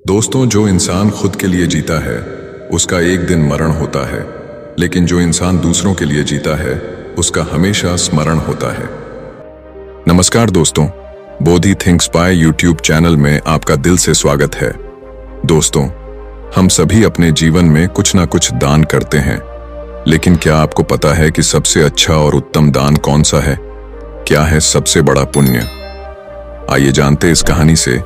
दोस्तों, जो इंसान खुद के लिए जीता है उसका एक दिन मरण होता है, लेकिन जो इंसान दूसरों के लिए जीता है उसका हमेशा स्मरण होता है। नमस्कार दोस्तों, बोधि थिंक्स बाय यूट्यूब चैनल में आपका दिल से स्वागत है। दोस्तों, हम सभी अपने जीवन में कुछ ना कुछ दान करते हैं, लेकिन क्या आपको पता है कि सबसे अच्छा और उत्तम दान कौन सा है? क्या है सबसे बड़ा पुण्य? आइए जानते इस कहानी से।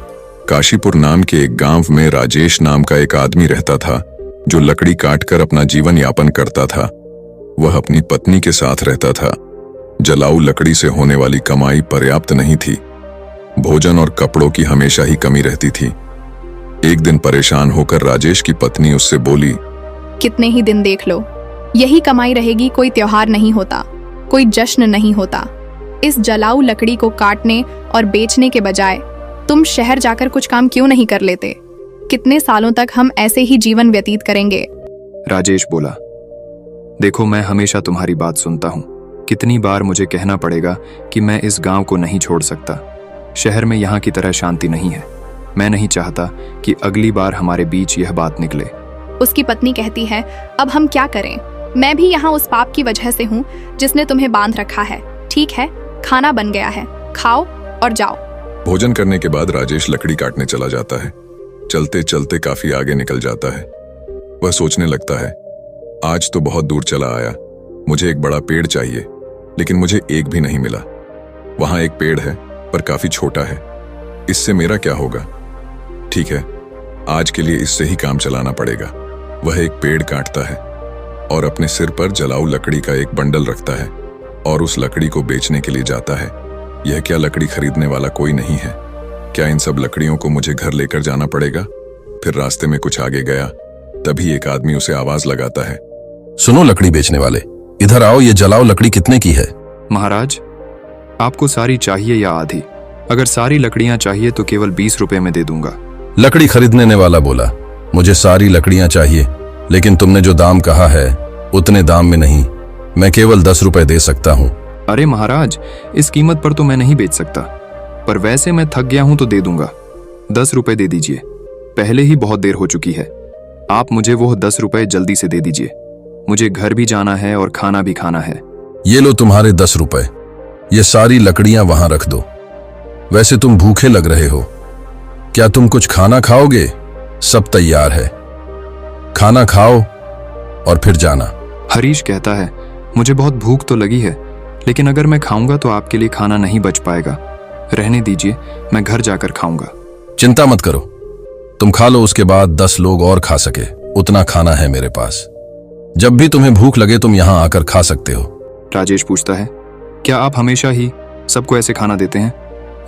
काशीपुर नाम के एक गांव में राजेश नाम का एक आदमी रहता था, जो लकड़ी काटकर अपना जीवन यापन करता था। वह अपनी पत्नी के साथ रहता था। जलाऊ लकड़ी से होने वाली कमाई पर्याप्त नहीं थी। भोजन और कपड़ों की हमेशा ही कमी रहती थी। एक दिन परेशान होकर राजेश की पत्नी उससे बोली, कितने ही दिन देख लो, यही कमाई रहेगी। कोई त्योहार नहीं होता, कोई जश्न नहीं होता। इस जलाऊ लकड़ी को काटने और बेचने के बजाय तुम शहर जाकर कुछ काम क्यों नहीं कर लेते? कितने सालों तक हम ऐसे ही जीवन व्यतीत करेंगे? राजेश बोला, देखो, मैं हमेशा तुम्हारी बात सुनता हूँ। कितनी बार मुझे कहना पड़ेगा कि मैं इस गांव को नहीं छोड़ सकता। शहर में यहाँ की तरह शांति नहीं है। मैं नहीं चाहता कि अगली बार हमारे बीच यह बात निकले। उसकी पत्नी कहती है, अब हम क्या करें? मैं भी यहाँ उस पाप की वजह से हूँ जिसने तुम्हें बांध रखा है। ठीक है, खाना बन गया है, खाओ और जाओ। भोजन करने के बाद राजेश लकड़ी काटने चला जाता है। चलते चलते काफी आगे निकल जाता है। वह सोचने लगता है, आज तो बहुत दूर चला आया, मुझे एक बड़ा पेड़ चाहिए, लेकिन मुझे एक भी नहीं मिला। वहां एक पेड़ है पर काफी छोटा है, इससे मेरा क्या होगा? ठीक है, आज के लिए इससे ही काम चलाना पड़ेगा। वह एक पेड़ काटता है और अपने सिर पर जलाऊ लकड़ी का एक बंडल रखता है और उस लकड़ी को बेचने के लिए जाता है। यह क्या लकड़ी खरीदने वाला कोई नहीं है? क्या इन सब लकड़ियों को मुझे घर लेकर जाना पड़ेगा? फिर रास्ते में कुछ आगे गया, तभी एक आदमी उसे आवाज लगाता है, सुनो लकड़ी बेचने वाले, इधर आओ, ये जलाओ लकड़ी कितने की है? महाराज, आपको सारी चाहिए या आधी? अगर सारी लकड़ियां चाहिए तो केवल 20 रुपए में दे दूंगा। लकड़ी खरीदने वाला बोला, मुझे सारी लकड़ियां चाहिए, लेकिन तुमने जो दाम कहा है उतने दाम में नहीं, मैं केवल 10 रुपए दे सकता हूँ। अरे महाराज, इस कीमत पर तो मैं नहीं बेच सकता, पर वैसे मैं थक गया हूं तो दे दूंगा। 10 रुपए दे दीजिए, पहले ही बहुत देर हो चुकी है। आप मुझे वो 10 रुपए जल्दी से दे दीजिए, मुझे घर भी जाना है और खाना भी खाना है। ये लो तुम्हारे 10 रुपए, ये सारी लकड़ियां वहां रख दो। वैसे तुम भूखे लग रहे हो, क्या तुम कुछ खाना खाओगे? सब तैयार है, खाना खाओ और फिर जाना। हरीश कहता है, मुझे बहुत भूख तो लगी है, लेकिन अगर मैं खाऊंगा तो आपके लिए खाना नहीं बच पाएगा। रहने दीजिए, मैं घर जाकर खाऊंगा। चिंता मत करो, तुम खा लो, उसके बाद 10 लोग और खा सके उतना खाना है मेरे पास। जब भी तुम्हें भूख लगे तुम यहां आकर खा सकते हो। राजेश पूछता है, क्या आप हमेशा ही सबको ऐसे खाना देते हैं?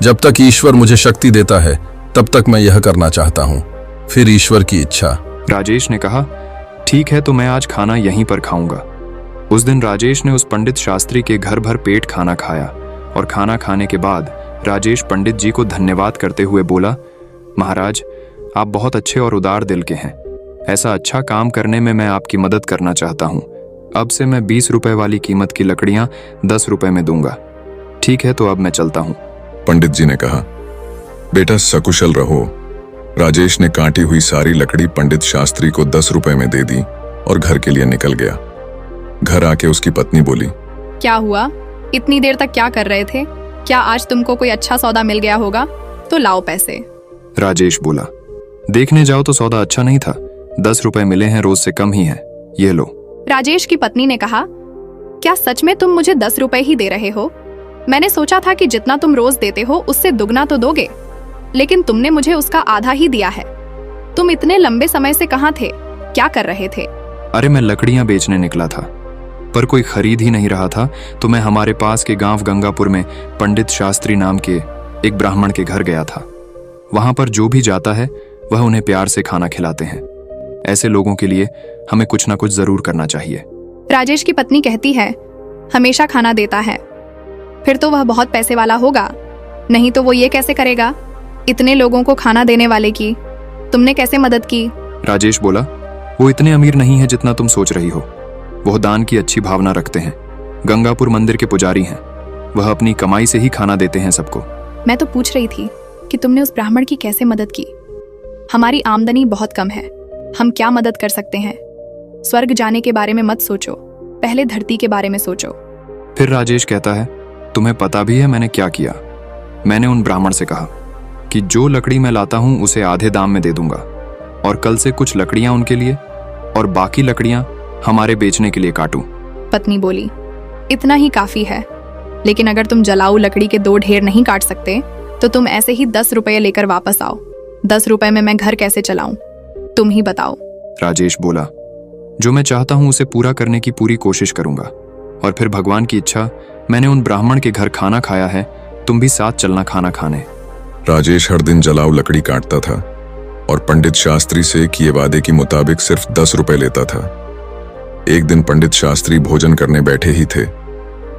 जब तक ईश्वर मुझे शक्ति देता है तब तक मैं यह करना चाहता हूं, फिर ईश्वर की इच्छा। राजेश ने कहा, ठीक है, तो मैं आज खाना यहीं पर खाऊंगा। उस दिन राजेश ने उस पंडित शास्त्री के घर भर पेट खाना खाया और खाना खाने के बाद राजेश पंडित जी को धन्यवाद करते हुए बोला, महाराज, आप बहुत अच्छे और उदार दिल के हैं। ऐसा अच्छा काम करने में मैं आपकी मदद करना चाहता हूँ। अब से मैं 20 रुपए वाली कीमत की लकड़ियां 10 रुपए में दूंगा। ठीक है, तो अब मैं चलता हूँ। पंडित जी ने कहा, बेटा सकुशल रहो। राजेश ने काटी हुई सारी लकड़ी पंडित शास्त्री को 10 रुपए में दे दी और घर के लिए निकल गया। घर आके उसकी पत्नी बोली, क्या हुआ? इतनी देर तक क्या कर रहे थे? क्या आज तुमको कोई अच्छा सौदा मिल गया होगा? तो लाओ पैसे। राजेश बोला, देखने जाओ तो सौदा अच्छा नहीं था। 10 रुपए मिले हैं, रोज से कम ही है, ये लो। राजेश की पत्नी ने कहा, क्या सच में तुम मुझे 10 रुपए ही दे रहे हो? मैंने सोचा था कि जितना तुम रोज देते हो उससे दुगना तो दोगे, लेकिन तुमने मुझे उसका आधा ही दिया है। तुम इतने लंबे समय से कहाँ थे? क्या कर रहे थे? अरे मैं लकड़ियां बेचने निकला था, पर कोई खरीद ही नहीं रहा था, तो मैं हमारे पास के गांव गंगापुर में पंडित शास्त्री नाम के एक ब्राह्मण के घर गया था। वहां पर जो भी जाता है वह उन्हें प्यार से खाना खिलाते हैं। ऐसे लोगों के लिए हमें कुछ ना कुछ जरूर करना चाहिए। राजेश की पत्नी कहती है, हमेशा खाना देता है, फिर तो वह बहुत पैसे वाला होगा, नहीं तो वो ये कैसे करेगा? इतने लोगों को खाना देने वाले की तुमने कैसे मदद की? राजेश बोला, वो इतने अमीर नहीं है जितना तुम सोच रही हो। वह दान की अच्छी भावना रखते हैं, गंगापुर मंदिर के पुजारी हैं। वह अपनी कमाई से ही खाना देते हैं सबको। मैं तो पूछ रही थी कि तुमने उस ब्राह्मण की कैसे मदद की। हमारी आमदनी बहुत कम है, हम क्या मदद कर सकते हैं? स्वर्ग जाने के बारे में मत सोचो, पहले धरती के बारे में सोचो। फिर राजेश कहता है, तुम्हें पता भी है मैंने क्या किया? मैंने उन ब्राह्मण से कहा कि जो लकड़ी मैं लाता हूं उसे आधे दाम में दे दूंगा, और कल से कुछ लकड़ियां उनके लिए और बाकी लकड़ियां हमारे बेचने के लिए काटूं। पत्नी बोली, इतना ही काफी है, लेकिन अगर तुम जलाऊ लकड़ी के 2 ढेर नहीं काट सकते तो तुम ऐसे ही 10 रुपये लेकर वापस आओ। 10 रुपये में मैं घर कैसे चलाऊं, तुम ही बताओ। राजेश बोला, जो मैं चाहता हूं उसे पूरा करने की पूरी कोशिश करूंगा, और फिर भगवान की इच्छा, मैंने उन ब्राह्मण के घर खाना खाया है, तुम भी साथ चलना खाना खाने। राजेश हर दिन जलाऊ लकड़ी काटता था और पंडित शास्त्री से किए वादे के मुताबिक सिर्फ 10 रुपए लेता था। एक दिन पंडित शास्त्री भोजन करने बैठे ही थे,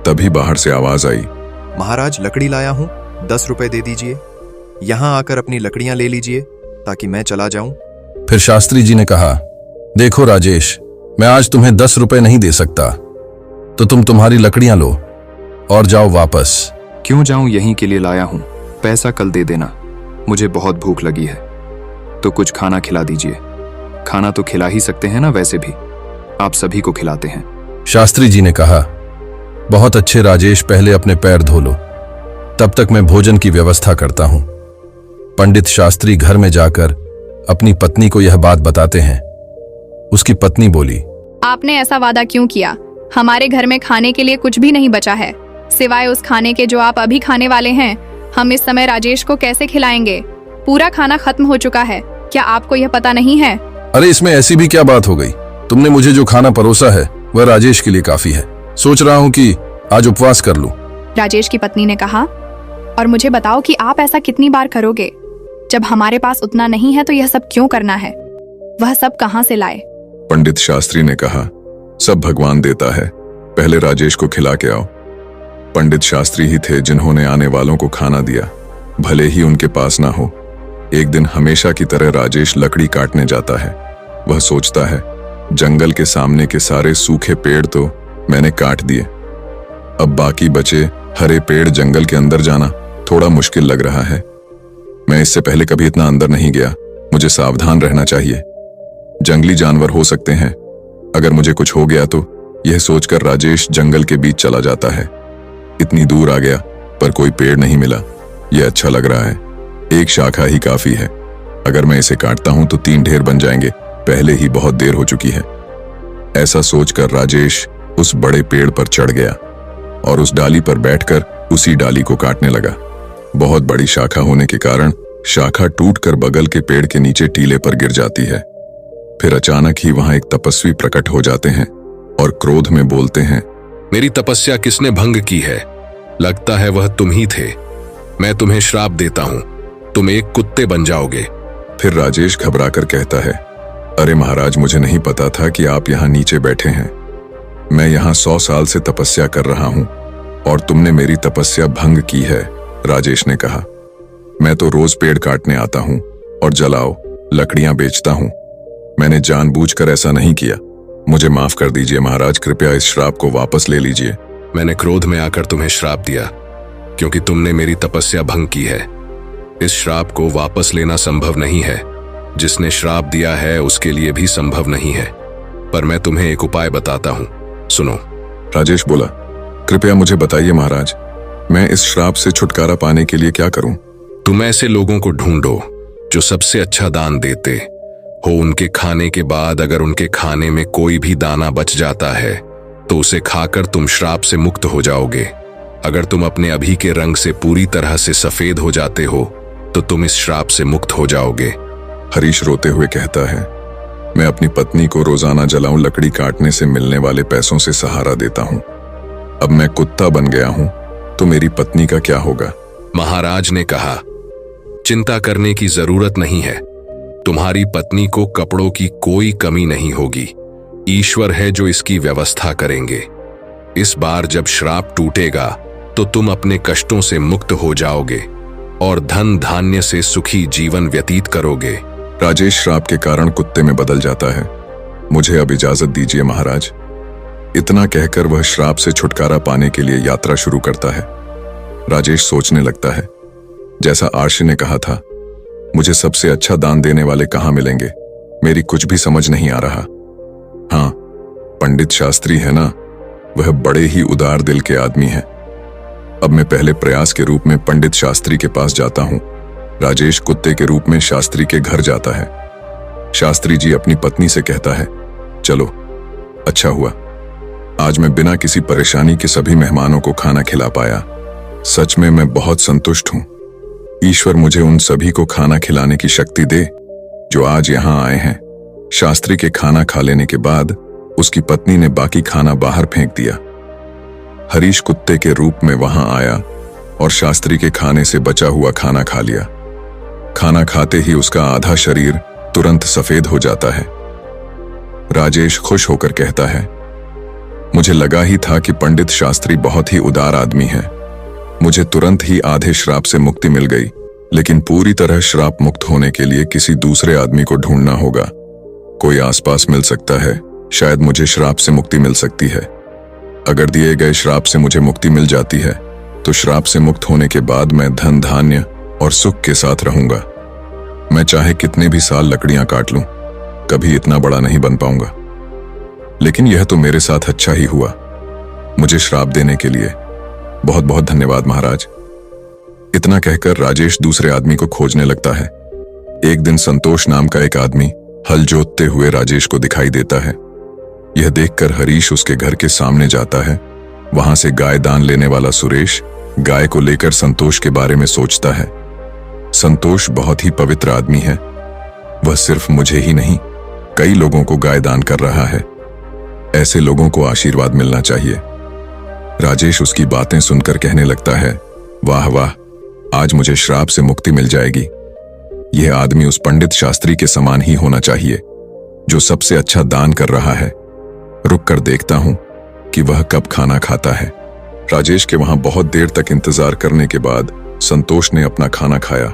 तभी बाहर से आवाज आई, महाराज लकड़ी लाया हूं, 10 रुपए दे दीजिए। यहां आकर अपनी लकड़ियां ले लीजिए ताकि मैं चला जाऊं। फिर शास्त्री जी ने कहा, देखो राजेश, मैं आज तुम्हें 10 रुपए नहीं दे सकता, तो तुम तुम्हारी लकड़ियां लो और जाओ वापस। क्यों जाऊं, यहीं के लिए लाया हूं, पैसा कल दे देना। मुझे बहुत भूख लगी है, तो कुछ खाना खिला दीजिए। खाना तो खिला ही सकते हैं ना, वैसे भी आप सभी को खिलाते हैं। शास्त्री जी ने कहा, बहुत अच्छे राजेश, पहले अपने पैर धो लो, तब तक मैं भोजन की व्यवस्था करता हूं। पंडित शास्त्री घर में जाकर अपनी पत्नी को यह बात बताते हैं। उसकी पत्नी बोली, आपने ऐसा वादा क्यों किया? हमारे घर में खाने के लिए कुछ भी नहीं बचा है, सिवाय उस खाने के जो आप अभी खाने वाले हैं। हम इस समय राजेश को कैसे खिलाएंगे? पूरा खाना खत्म हो चुका है, क्या आपको यह पता नहीं है? अरे इसमें ऐसी भी क्या बात हो गई? तुमने मुझे जो खाना परोसा है वह राजेश के लिए काफी है। सोच रहा हूं कि आज उपवास कर लूं। राजेश की पत्नी ने कहा, और मुझे बताओ कि आप ऐसा कितनी बार करोगे? जब हमारे पास उतना नहीं है तो यह सब क्यों करना है? वह सब कहां से लाए? पंडित शास्त्री ने कहा, सब भगवान देता है, पहले राजेश को खिला के आओ। पंडित शास्त्री ही थे जिन्होंने आने वालों को खाना दिया, भले ही उनके पास ना हो। एक दिन हमेशा की तरह राजेश लकड़ी काटने जाता है। वह सोचता है, जंगल के सामने के सारे सूखे पेड़ तो मैंने काट दिए, अब बाकी बचे हरे पेड़ जंगल के अंदर जाना थोड़ा मुश्किल लग रहा है। मैं इससे पहले कभी इतना अंदर नहीं गया, मुझे सावधान रहना चाहिए। जंगली जानवर हो सकते हैं, अगर मुझे कुछ हो गया तो। यह सोचकर राजेश जंगल के बीच चला जाता है। इतनी दूर आ गया पर कोई पेड़ नहीं मिला। यह अच्छा लग रहा है, एक शाखा ही काफी है। अगर मैं इसे काटता हूं तो 3 ढेर बन जाएंगे, पहले ही बहुत देर हो चुकी है। ऐसा सोचकर राजेश उस बड़े पेड़ पर चढ़ गया और उस डाली पर बैठकर उसी डाली को काटने लगा। बहुत बड़ी शाखा होने के कारण शाखा टूटकर बगल के पेड़ के नीचे टीले पर गिर जाती है। फिर अचानक ही वहां एक तपस्वी प्रकट हो जाते हैं और क्रोध में बोलते हैं, मेरी तपस्या किसने भंग की है? लगता है वह तुम ही थे। मैं तुम्हें श्राप देता हूं, तुम एक कुत्ते बन जाओगे। फिर राजेश घबराकर कहता है, अरे महाराज, मुझे नहीं पता था कि आप यहाँ नीचे बैठे हैं। मैं यहाँ 100 साल से तपस्या कर रहा हूँ और तुमने मेरी तपस्या भंग की है। राजेश ने कहा, मैं तो रोज पेड़ काटने आता हूँ और जलाओ लकड़ियां बेचता हूँ। मैंने जानबूझकर ऐसा नहीं किया, मुझे माफ कर दीजिए महाराज, कृपया इस श्राप को वापस ले लीजिए। मैंने क्रोध में आकर तुम्हें श्राप दिया क्योंकि तुमने मेरी तपस्या भंग की है। इस श्राप को वापस लेना संभव नहीं है, जिसने श्राप दिया है उसके लिए भी संभव नहीं है। पर मैं तुम्हें एक उपाय बताता हूँ, सुनो। राजेश बोला, कृपया मुझे बताइए महाराज, मैं इस श्राप से छुटकारा पाने के लिए क्या करूं? तुम ऐसे लोगों को ढूंढो जो सबसे अच्छा दान देते हो। उनके खाने के बाद अगर उनके खाने में कोई भी दाना बच जाता है तो उसे खाकर तुम श्राप से मुक्त हो जाओगे। अगर तुम अपने अभी के रंग से पूरी तरह से सफेद हो जाते हो तो तुम इस श्राप से मुक्त हो जाओगे। हरीश रोते हुए कहता है, मैं अपनी पत्नी को रोजाना जलाऊं लकड़ी काटने से मिलने वाले पैसों से सहारा देता हूं। अब मैं कुत्ता बन गया हूं तो मेरी पत्नी का क्या होगा? महाराज ने कहा, चिंता करने की जरूरत नहीं है, तुम्हारी पत्नी को कपड़ों की कोई कमी नहीं होगी। ईश्वर है जो इसकी व्यवस्था करेंगे। इस बार जब श्राप टूटेगा तो तुम अपने कष्टों से मुक्त हो जाओगे और धन धान्य से सुखी जीवन व्यतीत करोगे। राजेश श्राप के कारण कुत्ते में बदल जाता है। मुझे अब इजाजत दीजिए महाराज। इतना कहकर वह श्राप से छुटकारा पाने के लिए यात्रा शुरू करता है। राजेश सोचने लगता है, जैसा आर्षि ने कहा था, मुझे सबसे अच्छा दान देने वाले कहाँ मिलेंगे? मेरी कुछ भी समझ नहीं आ रहा। हाँ, पंडित शास्त्री है ना, वह बड़े ही उदार दिल के आदमी हैं। अब मैं पहले प्रयास के रूप में पंडित शास्त्री के पास जाता हूं। राजेश कुत्ते के रूप में शास्त्री के घर जाता है। शास्त्री जी अपनी पत्नी से कहता है, चलो, अच्छा हुआ आज मैं बिना किसी परेशानी के सभी मेहमानों को खाना खिला पाया। सच में मैं बहुत संतुष्ट हूं। ईश्वर मुझे उन सभी को खाना खिलाने की शक्ति दे जो आज यहां आए हैं। शास्त्री के खाना खा लेने के बाद उसकी पत्नी ने बाकी खाना बाहर फेंक दिया। हरीश कुत्ते के रूप में वहां आया और शास्त्री के खाने से बचा हुआ खाना खा लिया। खाना खाते ही उसका आधा शरीर तुरंत सफेद हो जाता है। राजेश खुश होकर कहता है, मुझे लगा ही था कि पंडित शास्त्री बहुत ही उदार आदमी है। मुझे तुरंत ही आधे श्राप से मुक्ति मिल गई, लेकिन पूरी तरह श्राप मुक्त होने के लिए किसी दूसरे आदमी को ढूंढना होगा। कोई आसपास मिल सकता है, शायद मुझे श्राप से मुक्ति मिल सकती है। अगर दिए गए श्राप से मुझे मुक्ति मिल जाती है तो श्राप से मुक्त होने के बाद मैं धन धान्य और सुख के साथ रहूंगा। मैं चाहे कितने भी साल लकड़ियां काट लूं, कभी इतना बड़ा नहीं बन पाऊंगा। लेकिन यह तो मेरे साथ अच्छा ही हुआ। मुझे श्राप देने के लिए बहुत बहुत धन्यवाद महाराज। इतना कहकर राजेश दूसरे आदमी को खोजने लगता है। एक दिन संतोष नाम का एक आदमी हल जोतते हुए राजेश को दिखाई देता है। यह देखकर हरीश उसके घर के सामने जाता है। वहां से गाय दान लेने वाला सुरेश गाय को लेकर संतोष के बारे में सोचता है। संतोष बहुत ही पवित्र आदमी है। वह सिर्फ मुझे ही नहीं, कई लोगों को गाय दान कर रहा है। ऐसे लोगों को आशीर्वाद मिलना चाहिए। राजेश उसकी बातें सुनकर कहने लगता है, वाह वाह, आज मुझे श्राप से मुक्ति मिल जाएगी। यह आदमी उस पंडित शास्त्री के समान ही होना चाहिए जो सबसे अच्छा दान कर रहा है। रुक कर देखता हूं कि वह कब खाना खाता है। राजेश के वहां बहुत देर तक इंतजार करने के बाद संतोष ने अपना खाना खाया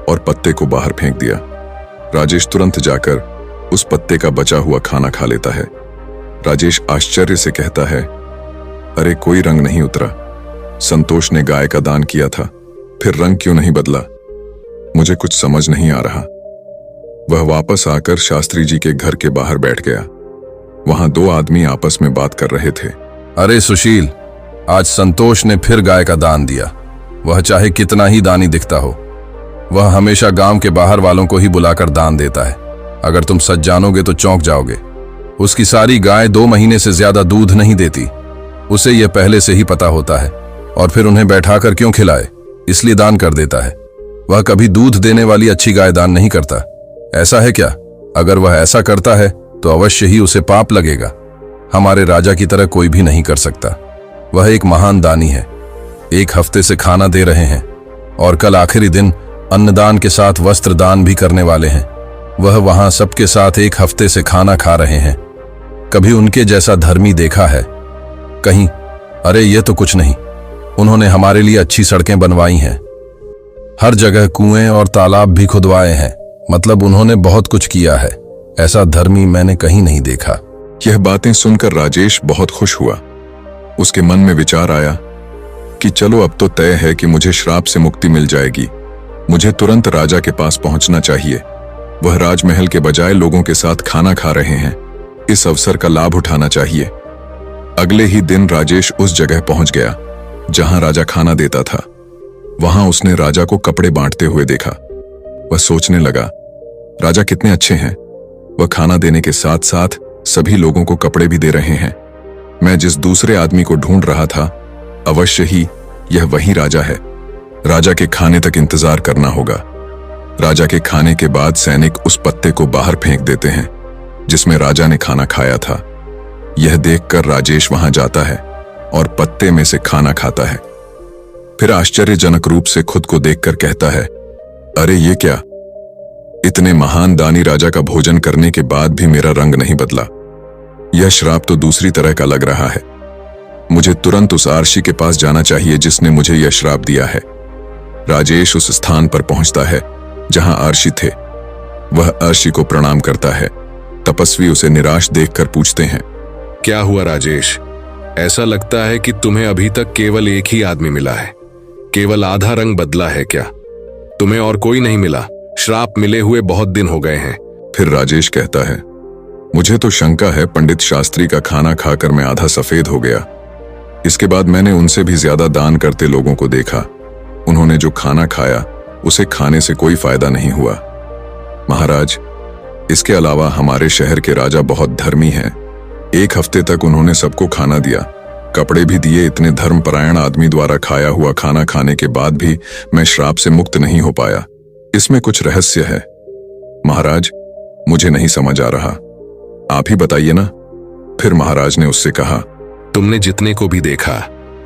और पत्ते को बाहर फेंक दिया। राजेश तुरंत जाकर उस पत्ते का बचा हुआ खाना खा लेता है। राजेश आश्चर्य से कहता है, अरे कोई रंग नहीं उतरा। संतोष ने गाय का दान किया था, फिर रंग क्यों नहीं बदला? मुझे कुछ समझ नहीं आ रहा। वह वापस आकर शास्त्री जी के घर के बाहर बैठ गया। वहां दो आदमी आपस में बात कर रहे थे। अरे सुशील, आज संतोष ने फिर गाय का दान दिया। वह चाहे कितना ही दानी दिखता हो, वह हमेशा गांव के बाहर वालों को ही बुलाकर दान देता है। अगर तुम सच जानोगे तो चौंक जाओगे। उसकी सारी गाय 2 महीने से ज्यादा दूध नहीं देती। उसे यह पहले से ही पता होता है, और फिर उन्हें बैठाकर क्यों खिलाए, इसलिए दान कर देता है। वह कभी दूध देने वाली अच्छी गाय दान नहीं करता। ऐसा है क्या? अगर वह ऐसा करता है तो अवश्य ही उसे पाप लगेगा। हमारे राजा की तरह कोई भी नहीं कर सकता। वह एक महान दानी है। 1 हफ्ते से खाना दे रहे हैं और कल आखिरी दिन अन्नदान के साथ वस्त्र दान भी करने वाले हैं। वह वहां सबके साथ 1 हफ्ते से खाना खा रहे हैं। कभी उनके जैसा धर्मी देखा है कहीं? अरे ये तो कुछ नहीं। उन्होंने हमारे लिए अच्छी सड़कें बनवाई हैं, हर जगह कुएं और तालाब भी खुदवाए हैं। मतलब उन्होंने बहुत कुछ किया है। ऐसा धर्मी मैंने कहीं नहीं देखा। यह बातें सुनकर राजेश बहुत खुश हुआ। उसके मन में विचार आया कि चलो अब तो तय है कि मुझे श्राप से मुक्ति मिल जाएगी। मुझे तुरंत राजा के पास पहुंचना चाहिए। वह राजमहल के बजाय लोगों के साथ खाना खा रहे हैं। इस अवसर का लाभ उठाना चाहिए। अगले ही दिन राजेश उस जगह पहुंच गया जहां राजा खाना देता था। वहां उसने राजा को कपड़े बांटते हुए देखा। वह सोचने लगा, राजा कितने अच्छे हैं। वह खाना देने के साथ साथ सभी लोगों को कपड़े भी दे रहे हैं। मैं जिस दूसरे आदमी को ढूंढ रहा था, अवश्य ही यह वही राजा है। राजा के खाने तक इंतजार करना होगा। राजा के खाने के बाद सैनिक उस पत्ते को बाहर फेंक देते हैं जिसमें राजा ने खाना खाया था। यह देखकर राजेश वहां जाता है और पत्ते में से खाना खाता है। फिर आश्चर्यजनक रूप से खुद को देखकर कहता है, अरे ये क्या? इतने महान दानी राजा का भोजन करने के बाद भी मेरा रंग नहीं बदला। यह श्राप तो दूसरी तरह का लग रहा है। मुझे तुरंत उस आर्षी के पास जाना चाहिए जिसने मुझे यह श्राप दिया है। राजेश उस स्थान पर पहुंचता है जहां आर्षी थे। वह आर्षी को प्रणाम करता है। तपस्वी उसे निराश देखकर पूछते हैं, क्या हुआ राजेश? ऐसा लगता है कि तुम्हें अभी तक केवल एक ही आदमी मिला है। केवल आधा रंग बदला है क्या? तुम्हें और कोई नहीं मिला? श्राप मिले हुए बहुत दिन हो गए हैं। फिर राजेश कहता है, मुझे तो शंका है पंडित शास्त्री का खाना खाकर मैं आधा सफेद हो गया। इसके बाद मैंने उनसे भी ज्यादा दान करते लोगों को देखा। उन्होंने जो खाना खाया उसे खाने से कोई फायदा नहीं हुआ। महाराज, इसके अलावा हमारे शहर के राजा बहुत धर्मी हैं। 1 हफ्ते तक उन्होंने सबको खाना दिया, कपड़े भी दिए। इतने धर्मपरायण आदमी द्वारा खाया हुआ खाना खाने के बाद भी मैं श्राप से मुक्त नहीं हो पाया। इसमें कुछ रहस्य है महाराज, मुझे नहीं समझ आ रहा, आप ही बताइए ना। फिर महाराज ने उससे कहा, तुमने जितने को भी देखा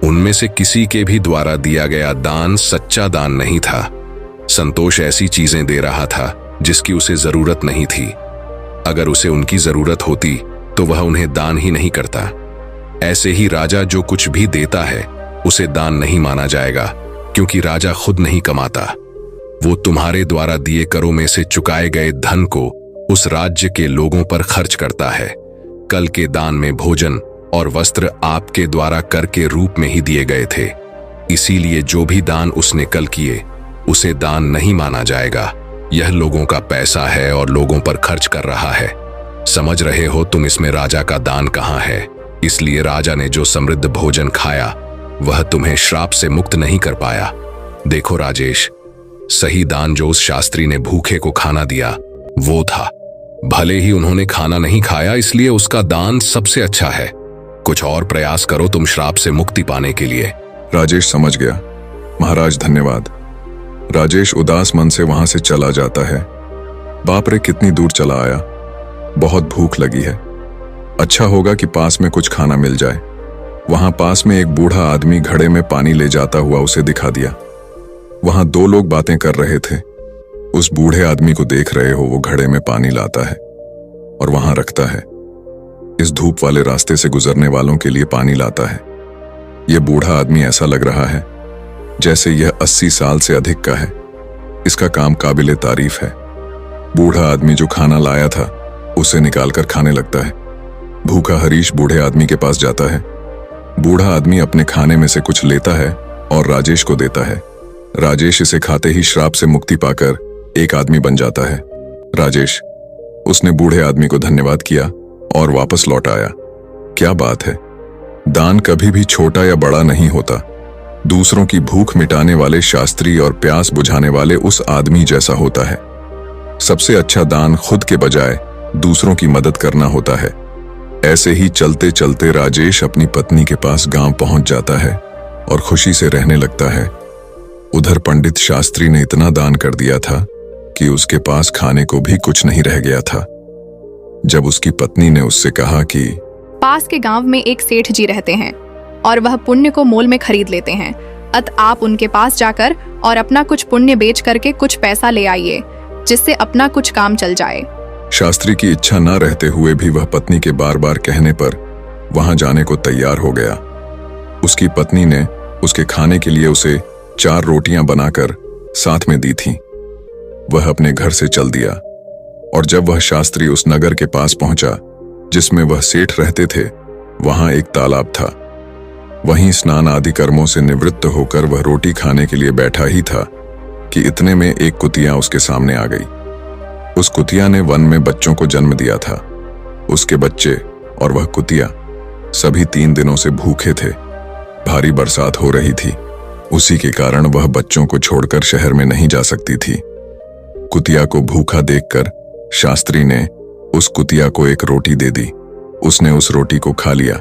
उनमें से किसी के भी द्वारा दिया गया दान सच्चा दान नहीं था। संतोष ऐसी चीजें दे रहा था जिसकी उसे जरूरत नहीं थी। अगर उसे उनकी जरूरत होती तो वह उन्हें दान ही नहीं करता। ऐसे ही राजा जो कुछ भी देता है उसे दान नहीं माना जाएगा, क्योंकि राजा खुद नहीं कमाता। वो तुम्हारे द्वारा दिए करों में से चुकाए गए धन को उस राज्य के लोगों पर खर्च करता है। कल के दान में भोजन और वस्त्र आपके द्वारा कर के रूप में ही दिए गए थे। इसीलिए जो भी दान उसने कल किए उसे दान नहीं माना जाएगा। यह लोगों का पैसा है और लोगों पर खर्च कर रहा है। समझ रहे हो तुम इसमें राजा का दान कहाँ है। इसलिए राजा ने जो समृद्ध भोजन खाया वह तुम्हें श्राप से मुक्त नहीं कर पाया। देखो राजेश, सही दान जो उस शास्त्री ने भूखे को खाना दिया वो था। भले ही उन्होंने खाना नहीं खाया, इसलिए उसका दान सबसे अच्छा है। कुछ और प्रयास करो तुम श्राप से मुक्ति पाने के लिए। राजेश समझ गया। महाराज धन्यवाद। राजेश उदास मन से वहां से चला जाता है। बाप रे, कितनी दूर चला आया, बहुत भूख लगी है। अच्छा होगा कि पास में कुछ खाना मिल जाए। वहां पास में एक बूढ़ा आदमी घड़े में पानी ले जाता हुआ उसे दिखा दिया। वहां 2 लोग बातें कर रहे थे। उस बूढ़े आदमी को देख रहे हो, वो घड़े में पानी लाता है और वहां रखता है। इस धूप वाले रास्ते से गुजरने वालों के लिए पानी लाता है। यह बूढ़ा आदमी ऐसा लग रहा है जैसे यह 80 साल से अधिक का है। इसका काम काबिले तारीफ है। बूढ़ा आदमी जो खाना लाया था उसे निकालकर खाने लगता है। भूखा हरीश बूढ़े आदमी के पास जाता है। बूढ़ा आदमी अपने खाने में से कुछ लेता है और राजेश को देता है। राजेश इसे खाते ही श्राप से मुक्ति पाकर एक आदमी बन जाता है। राजेश, उसने बूढ़े आदमी को धन्यवाद किया और वापस लौट आया। क्या बात है, दान कभी भी छोटा या बड़ा नहीं होता। दूसरों की भूख मिटाने वाले शास्त्री और प्यास बुझाने वाले उस आदमी जैसा होता है। सबसे अच्छा दान खुद के बजाय दूसरों की मदद करना होता है। ऐसे ही चलते चलते राजेश अपनी पत्नी के पास गांव पहुंच जाता है और खुशी से रहने लगता है। उधर पंडित शास्त्री ने इतना दान कर दिया था कि उसके पास खाने को भी कुछ नहीं रह गया था। जब उसकी पत्नी ने उससे कहा कि पास के गांव में एक सेठ जी रहते हैं और वह पुण्य को मोल में खरीद लेते हैं, अत आप उनके पास जाकर और अपना कुछ पुण्य बेच करके कुछ पैसा ले आइए, जिससे अपना कुछ काम चल जाए। शास्त्री की इच्छा न रहते हुए भी वह पत्नी के बार बार कहने पर वहां जाने को तैयार हो गया। उसकी पत्नी ने उसके खाने के लिए उसे 4 रोटियां बनाकर साथ में दी थीं। वह अपने घर से चल दिया और जब वह शास्त्री उस नगर के पास पहुंचा जिसमें वह सेठ रहते थे, वहां एक तालाब था। वहीं स्नान आदि कर्मों से निवृत्त होकर वह रोटी खाने के लिए बैठा ही था कि इतने में एक कुतिया उसके सामने आ गई। उस कुतिया ने वन में बच्चों को जन्म दिया था। उसके बच्चे और वह कुतिया सभी 3 दिनों से भूखे थे। भारी बरसात हो रही थी, उसी के कारण वह बच्चों को छोड़कर शहर में नहीं जा सकती थी। कुतिया को भूखा देखकर शास्त्री ने उस कुतिया को एक रोटी दे दी। उसने उस रोटी को खा लिया,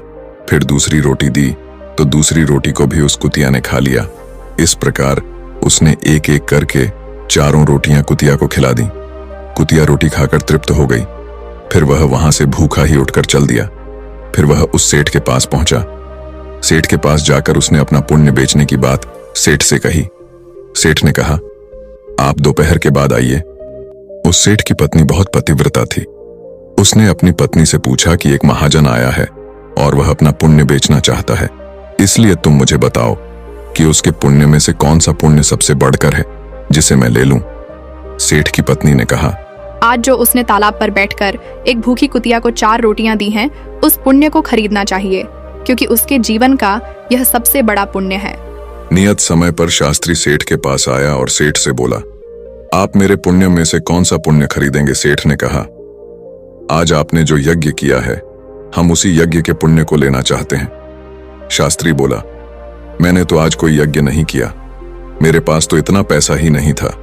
फिर दूसरी रोटी दी तो दूसरी रोटी को भी उस कुतिया ने खा लिया। इस प्रकार उसने एक एक करके 4 रोटियां कुतिया को खिला दी। कुतिया रोटी खाकर तृप्त हो गई। फिर वह वहां से भूखा ही उठकर चल दिया। फिर वह उस सेठ के पास पहुंचा। सेठ के पास जाकर उसने अपना पुण्य बेचने की बात सेठ से कही। सेठ ने कहा, आप दोपहर के बाद आइए। उस सेठ की पत्नी बहुत पतिव्रता थी। उसने अपनी पत्नी से पूछा कि एक महाजन आया है और वह अपना पुण्य बेचना चाहता है, इसलिए तुम मुझे बताओ कि उसके पुण्य में से कौन सा पुण्य सबसे बढ़कर है जिसे मैं ले लूं। सेठ की पत्नी ने कहा, आज जो उसने तालाब पर बैठकर एक भूखी कुतिया को 4 रोटियां दी हैं, उस पुण्य को खरीदना चाहिए, क्योंकि उसके जीवन का यह सबसे बड़ा पुण्य है। नियत समय पर शास्त्री सेठ के पास आया और सेठ से बोला, आप मेरे पुण्य में से कौन सा पुण्य खरीदेंगे? सेठ ने कहा। आज आपने जो यज्ञ किया है, हम उसी यज्ञ के पुण्य को लेना चाहते हैं। शास्त्री बोला, मैंने तो आज कोई यज्ञ नहीं किया, मेरे पास तो इतना पैसा ही नहीं था,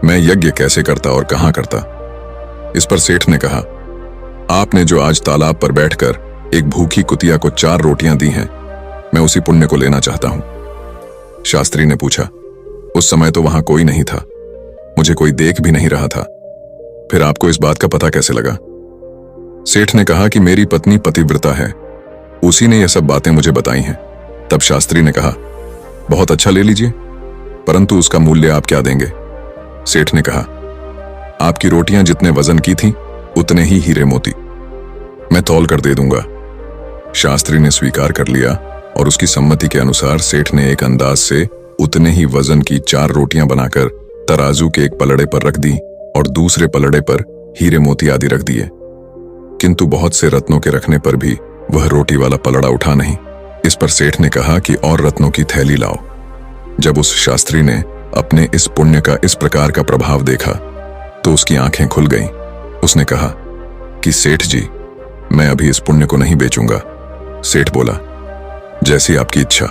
मैं यज्ञ कैसे करता और कहां करता। इस पर सेठ ने कहा, आपने जो आज तालाब पर बैठकर एक भूखी कुतिया को 4 रोटियां दी हैं, मैं उसी पुण्य को लेना चाहता हूं। शास्त्री ने पूछा, उस समय तो वहां कोई नहीं था, मुझे कोई देख भी नहीं रहा था, फिर आपको इस बात का पता कैसे लगा? सेठ ने कहा कि मेरी पत्नी पतिव्रता है, उसी ने यह सब बातें मुझे बताई हैं। तब शास्त्री ने कहा, बहुत अच्छा, ले लीजिए, परंतु उसका मूल्य आप क्या देंगे? सेठ ने कहा, आपकी रोटियां जितने वजन की थीं, उतने ही हीरे मोती मैं तौल कर दे दूंगा। शास्त्री ने स्वीकार कर लिया और उसकी सम्मति के अनुसार सेठ ने एक अंदाज से उतने ही वजन की 4 रोटियां बनाकर तराजू के एक पलड़े पर रख दी और दूसरे पलड़े पर हीरे मोती आदि रख दिए। किंतु बहुत से रत्नों के रखने पर भी वह रोटी वाला पलड़ा उठा नहीं। इस पर सेठ ने कहा कि और रत्नों की थैली लाओ। जब उस शास्त्री ने अपने इस पुण्य का इस प्रकार का प्रभाव देखा तो उसकी आंखें खुल गईं। उसने कहा कि सेठ जी, मैं अभी इस पुण्य को नहीं बेचूंगा। सेठ बोला, जैसी आपकी इच्छा।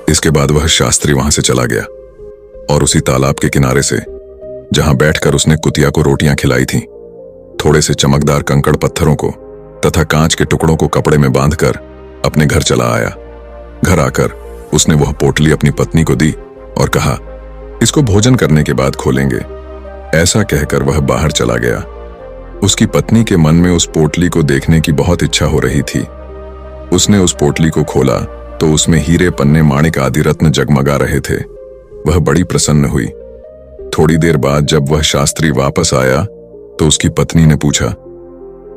इसके बाद वह शास्त्री वहां से चला गया और उसी तालाब के किनारे से, जहां बैठकर उसने कुतिया को रोटियां खिलाई थीं, थोड़े से चमकदार कंकड़ पत्थरों को तथा कांच के टुकड़ों को कपड़े में बांधकर अपने घर चला आया। घर आकर उसने वह पोटली अपनी पत्नी को दी और कहा, इसको भोजन करने के बाद खोलेंगे। ऐसा कहकर वह बाहर चला गया। उसकी पत्नी के मन में उस पोटली को देखने की बहुत इच्छा हो रही थी। उसने उस पोटली को खोला तो उसमें हीरे, पन्ने, माणिक आदि रत्न जगमगा रहे थे। वह बड़ी प्रसन्न हुई। थोड़ी देर बाद जब वह शास्त्री वापस आया तो उसकी पत्नी ने पूछा,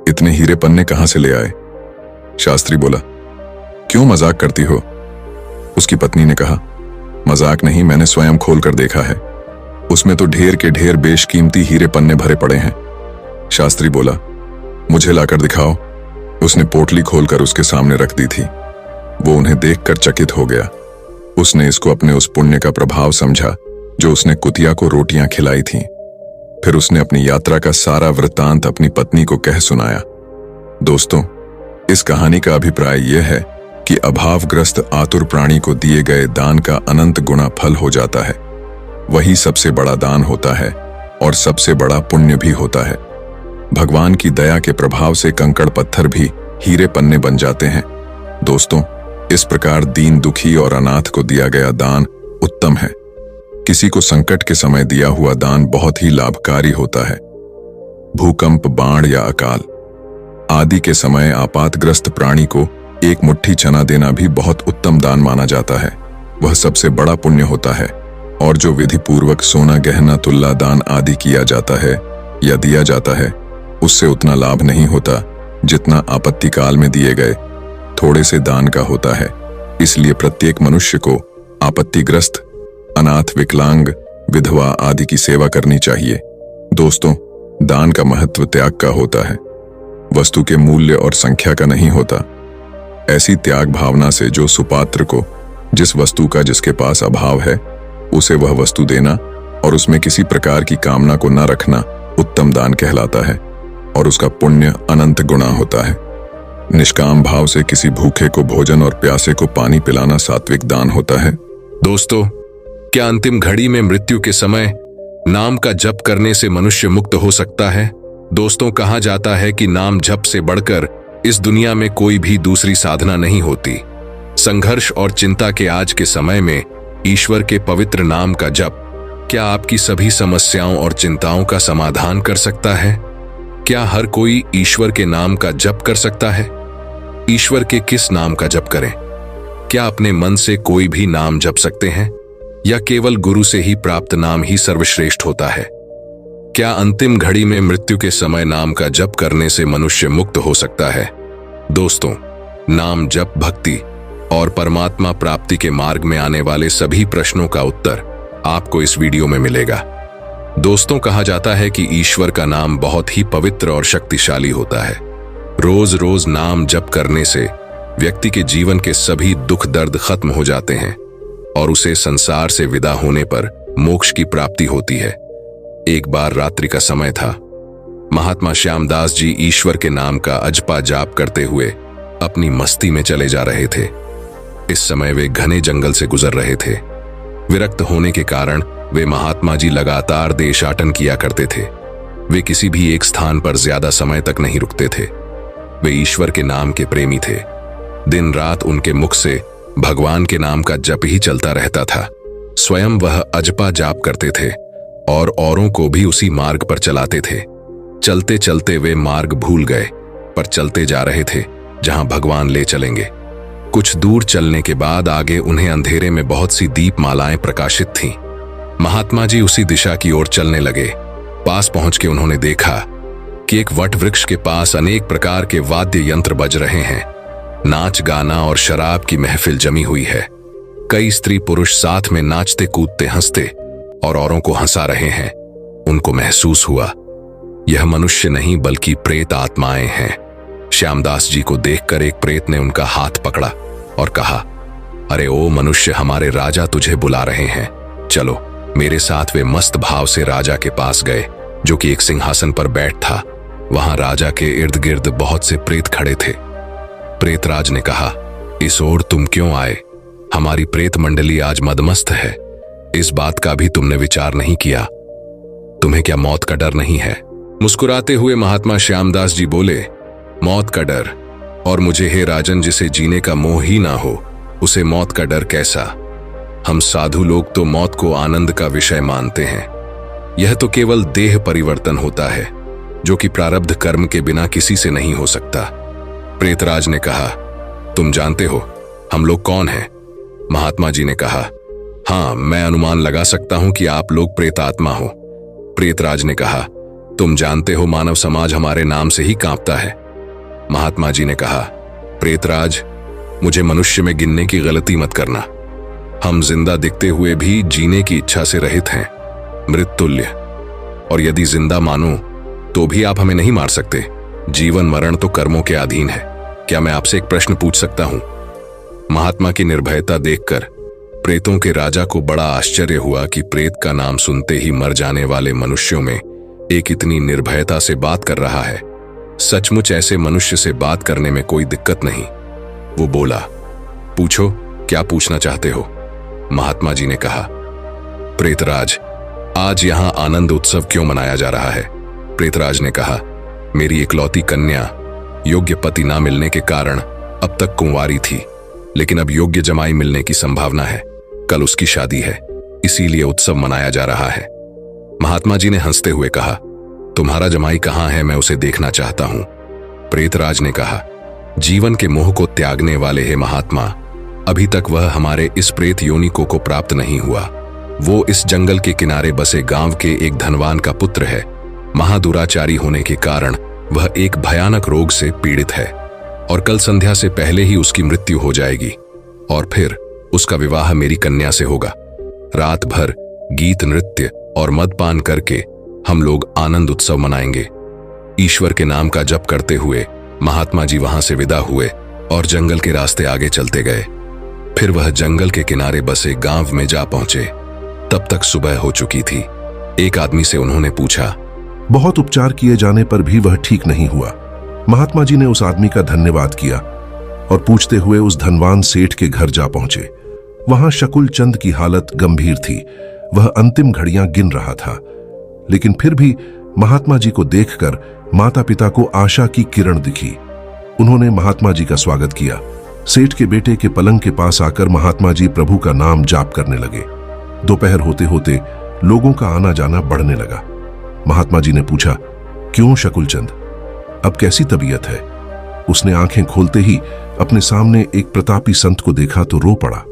इतने हीरे पन्ने कहां से ले आए? शास्त्री बोला, क्यों मजाक करती हो? उसकी पत्नी ने कहा, मजाक नहीं, मैंने स्वयं खोलकर देखा है, उसमें तो ढेर के ढेर बेशकीमती हीरे पन्ने भरे पड़े हैं। शास्त्री बोला, मुझे लाकर दिखाओ। उसने पोटली खोलकर उसके सामने रख दी थी। वो उन्हें देखकर चकित हो गया। उसने इसको अपने उस पुण्य का प्रभाव समझा जो उसने कुतिया को रोटियां खिलाई थीं। फिर उसने अपनी यात्रा का सारा वृत्तांत अपनी पत्नी को कह सुनाया। दोस्तों, इस कहानी का अभिप्राय यह है कि अभावग्रस्त आतुर प्राणी को दिए गए दान का अनंत गुना फल हो जाता है। वही सबसे बड़ा दान होता है और सबसे बड़ा पुण्य भी होता है। भगवान की दया के प्रभाव से कंकड़ पत्थर भी हीरे पन्ने बन जाते हैं। दोस्तों, इस प्रकार दीन, दुखी और अनाथ को दिया गया दान उत्तम है। किसी को संकट के समय दिया हुआ दान बहुत ही लाभकारी होता है। भूकंप, बाढ़ या अकाल आदि के समय आपातग्रस्त प्राणी को एक मुट्ठी चना देना भी बहुत उत्तम दान माना जाता है। वह सबसे बड़ा पुण्य होता है। और जो विधि पूर्वक सोना, गहना, तुल्ला दान आदि किया जाता है या दिया जाता है, उससे उतना लाभ नहीं होता जितना आपत्ति काल में दिए गए थोड़े से दान का होता है। इसलिए प्रत्येक मनुष्य को आपत्तिग्रस्त, अनाथ, विकलांग, विधवा आदि की सेवा करनी चाहिए। दोस्तों, दान का महत्व त्याग का होता है, वस्तु के मूल्य और संख्या का नहीं होता। ऐसी त्याग भावना से जो सुपात्र को जिस वस्तु का जिसके पास अभाव है उसे वह वस्तु देना और उसमें किसी प्रकार की कामना को न रखना उत्तम दान कहलाता है और उसका पुण्य अनंत गुना होता है। निष्काम भाव से किसी भूखे को भोजन और प्यासे को पानी पिलाना सात्विक दान होता है। दोस्तों, क्या अंतिम घड़ी में मृत्यु के समय नाम का जप करने से मनुष्य मुक्त हो सकता है? दोस्तों, कहा जाता है कि नाम जप से बढ़कर इस दुनिया में कोई भी दूसरी साधना नहीं होती। संघर्ष और चिंता के आज के समय में ईश्वर के पवित्र नाम का जप क्या आपकी सभी समस्याओं और चिंताओं का समाधान कर सकता है? क्या हर कोई ईश्वर के नाम का जप कर सकता है? ईश्वर के किस नाम का जप करें? क्या अपने मन से कोई भी नाम जप सकते हैं या केवल गुरु से ही प्राप्त नाम ही सर्वश्रेष्ठ होता है? क्या अंतिम घड़ी में मृत्यु के समय नाम का जप करने से मनुष्य मुक्त हो सकता है? दोस्तों, नाम जप, भक्ति और परमात्मा प्राप्ति के मार्ग में आने वाले सभी प्रश्नों का उत्तर आपको इस वीडियो में मिलेगा। दोस्तों, कहा जाता है कि ईश्वर का नाम बहुत ही पवित्र और शक्तिशाली होता है। रोज रोज नाम जप करने से व्यक्ति के जीवन के सभी दुख दर्द खत्म हो जाते हैं और उसे संसार से विदा होने पर मोक्ष की प्राप्ति होती है। एक बार रात्रि का समय था। महात्मा श्यामदास जी ईश्वर के नाम का अजपा जाप करते हुए अपनी मस्ती में चले जा रहे थे। इस समय वे घने जंगल से गुजर रहे थे। विरक्त होने के कारण वे महात्मा जी लगातार देशाटन किया करते थे। वे किसी भी एक स्थान पर ज्यादा समय तक नहीं रुकते थे। वे ईश्वर के नाम के प्रेमी थे। दिन रात उनके मुख से भगवान के नाम का जप ही चलता रहता था। स्वयं वह अजपा जाप करते थे और औरों को भी उसी मार्ग पर चलाते थे। चलते चलते वे मार्ग भूल गए, पर चलते जा रहे थे जहां भगवान ले चलेंगे। कुछ दूर चलने के बाद आगे उन्हें अंधेरे में बहुत सी दीपमालाएं प्रकाशित थीं। महात्मा जी उसी दिशा की ओर चलने लगे। पास पहुंच के उन्होंने देखा कि एक वट वृक्ष के पास अनेक प्रकार के वाद्य यंत्र बज रहे हैं। नाच गाना और शराब की महफिल जमी हुई है। कई स्त्री पुरुष साथ में नाचते कूदते हंसते और औरों को हंसा रहे हैं। उनको महसूस हुआ यह मनुष्य नहीं बल्कि प्रेत आत्माएं हैं। श्यामदास जी को देखकर एक प्रेत ने उनका हाथ पकड़ा और कहा, अरे ओ मनुष्य, हमारे राजा तुझे बुला रहे हैं, चलो मेरे साथ। वे मस्त भाव से राजा के पास गए, जो कि एक सिंहासन पर बैठ था। वहां राजा के इर्द गिर्द बहुत से प्रेत खड़े थे। प्रेतराज ने कहा, इस ओर तुम क्यों आए? हमारी प्रेत मंडली आज मदमस्त है। इस बात का भी तुमने विचार नहीं किया। तुम्हें क्या मौत का डर नहीं है? मुस्कुराते हुए महात्मा श्यामदास जी बोले, मौत का डर? और मुझे हे राजन, जिसे जीने का मोह ही ना हो उसे मौत का डर कैसा? हम साधु लोग तो मौत को आनंद का विषय मानते हैं। यह तो केवल देह परिवर्तन होता है, जो कि प्रारब्ध कर्म के बिना किसी से नहीं हो सकता। प्रेतराज ने कहा, तुम जानते हो हम लोग कौन हैं? महात्मा जी ने कहा, हाँ, मैं अनुमान लगा सकता हूं कि आप लोग प्रेतात्मा हो। प्रेतराज ने कहा, तुम जानते हो मानव समाज हमारे नाम से ही कांपता है। महात्मा जी ने कहा, प्रेतराज, मुझे मनुष्य में गिनने की गलती मत करना। हम जिंदा दिखते हुए भी जीने की इच्छा से रहित हैं, मृत्युल्य। और यदि जिंदा मानो तो भी आप हमें नहीं मार सकते। जीवन मरण तो कर्मों के अधीन है। क्या मैं आपसे एक प्रश्न पूछ सकता हूं? महात्मा की निर्भयता देखकर प्रेतों के राजा को बड़ा आश्चर्य हुआ कि प्रेत का नाम सुनते ही मर जाने वाले मनुष्यों में एक इतनी निर्भयता से बात कर रहा है। सचमुच ऐसे मनुष्य से बात करने में कोई दिक्कत नहीं। वो बोला, पूछो, क्या पूछना चाहते हो? महात्मा जी ने कहा, प्रेतराज, आज यहां आनंद उत्सव क्यों मनाया जा रहा है? प्रेतराज ने कहा, मेरी इकलौती कन्या योग्य पति ना मिलने के कारण अब तक कुंवारी थी, लेकिन अब योग्य जमाई मिलने की संभावना है। कल उसकी शादी है, इसीलिए उत्सव मनाया जा रहा है। महात्मा जी ने हंसते हुए कहा, तुम्हारा जमाई कहाँ है? मैं उसे देखना चाहता हूं। प्रेतराज ने कहा, जीवन के मोह को त्यागने वाले हे महात्मा, अभी तक वह हमारे इस प्रेत योनिको को प्राप्त नहीं हुआ। वो इस जंगल के किनारे बसे गांव के एक धनवान का पुत्र है। महादुराचारी होने के कारण वह एक भयानक रोग से पीड़ित है और कल संध्या से पहले ही उसकी मृत्यु हो जाएगी और फिर उसका विवाह मेरी कन्या से होगा। रात भर गीत नृत्य और मदपान करके हम लोग आनंद उत्सव मनाएंगे। ईश्वर के नाम का जप करते हुए महात्मा जी वहां से विदा हुए और जंगल के रास्ते आगे चलते गए। फिर वह जंगल के किनारे बसे गांव में जा पहुंचे। तब तक सुबह हो चुकी थी। एक आदमी से उन्होंने पूछा, बहुत उपचार किए जाने पर भी वह ठीक नहीं हुआ। महात्मा जी ने उस आदमी का धन्यवाद किया और पूछते हुए उस धनवान सेठ के घर जा पहुंचे। वहां शकुल चंद की हालत गंभीर थी। वह अंतिम घड़ियां गिन रहा था, लेकिन फिर भी महात्मा जी को देखकर माता पिता को आशा की किरण दिखी। उन्होंने महात्मा जी का स्वागत किया। सेठ के बेटे के पलंग के पास आकर महात्मा जी प्रभु का नाम जाप करने लगे। दोपहर होते होते लोगों का आना जाना बढ़ने लगा। महात्मा जी ने पूछा, क्यों शकुल चंद, अब कैसी तबीयत है? उसने आंखें खोलते ही अपने सामने एक प्रतापी संत को देखा तो रो पड़ा।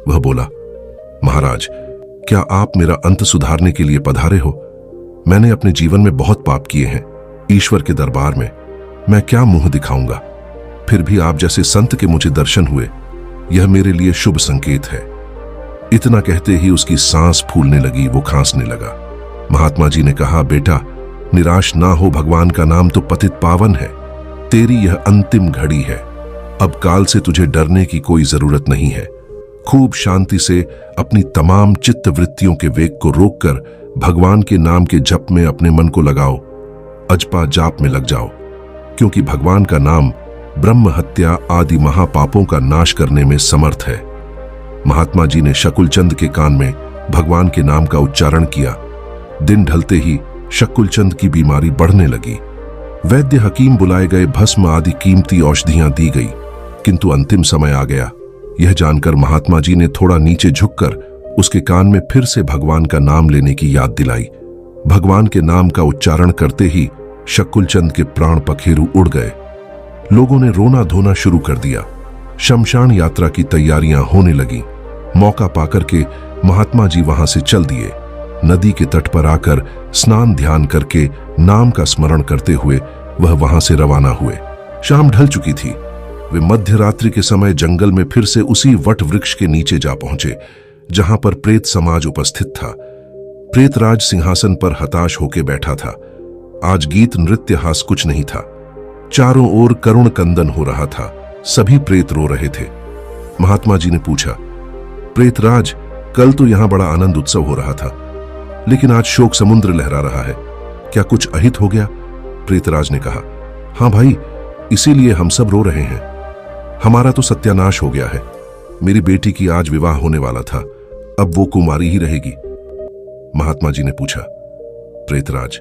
वह बोला, महाराज, क्या आप मेरा अंत सुधारने के लिए पधारे हो? मैंने अपने जीवन में बहुत पाप किए हैं। ईश्वर के दरबार में मैं क्या मुंह दिखाऊंगा? फिर भी आप जैसे संत के मुझे दर्शन हुए, यह मेरे लिए शुभ संकेत है। इतना कहते ही उसकी सांस फूलने लगी, वो खांसने लगा। महात्मा जी ने कहा, बेटा, निराश ना हो, भगवान का नाम तो पतित पावन है। तेरी यह अंतिम घड़ी है। अब काल से तुझे डरने की कोई जरूरत नहीं है। खूब शांति से अपनी तमाम चित्त वृत्तियों के वेग को रोककर भगवान के नाम के जप में अपने मन को लगाओ, अजपा जाप में लग जाओ, क्योंकि भगवान का नाम ब्रह्म हत्या आदि महापापों का नाश करने में समर्थ है। महात्मा जी ने शकुल चंद के कान में भगवान के नाम का उच्चारण किया। दिन ढलते ही शकुल चंद की बीमारी बढ़ने लगी। वैद्य हकीम बुलाए गए, भस्म आदि कीमती औषधियां दी गई, किंतु अंतिम समय आ गया। यह जानकर महात्मा जी ने थोड़ा नीचे झुककर उसके कान में फिर से भगवान का नाम लेने की याद दिलाई। भगवान के नाम का उच्चारण करते ही शकुल चंद के प्राण पखेरु उड़ गए। लोगों ने रोना धोना शुरू कर दिया। शमशान यात्रा की तैयारियां होने लगी। मौका पाकर के महात्मा जी वहां से चल दिए। नदी के तट पर आकर स्नान ध्यान करके नाम का स्मरण करते हुए वह वहां से रवाना हुए। शाम ढल चुकी थी। वे मध्य रात्रि के समय जंगल में फिर से उसी वट वृक्ष के नीचे जा पहुंचे जहां पर प्रेत समाज उपस्थित था। प्रेतराज सिंहासन पर हताश होके बैठा था। आज गीत नृत्य हास कुछ नहीं था। चारों ओर करुण कंदन हो रहा था। सभी प्रेत रो रहे थे। महात्मा जी ने पूछा, प्रेतराज, कल तो यहां बड़ा आनंद उत्सव हो रहा था, लेकिन आज शोक समुद्र लहरा रहा है, क्या कुछ अहित हो गया? प्रेतराज ने कहा, हां भाई, इसीलिए हम सब रो रहे हैं। हमारा तो सत्यानाश हो गया है। मेरी बेटी की आज विवाह होने वाला था, अब वो कुमारी ही रहेगी। महात्मा जी ने पूछा, प्रेतराज,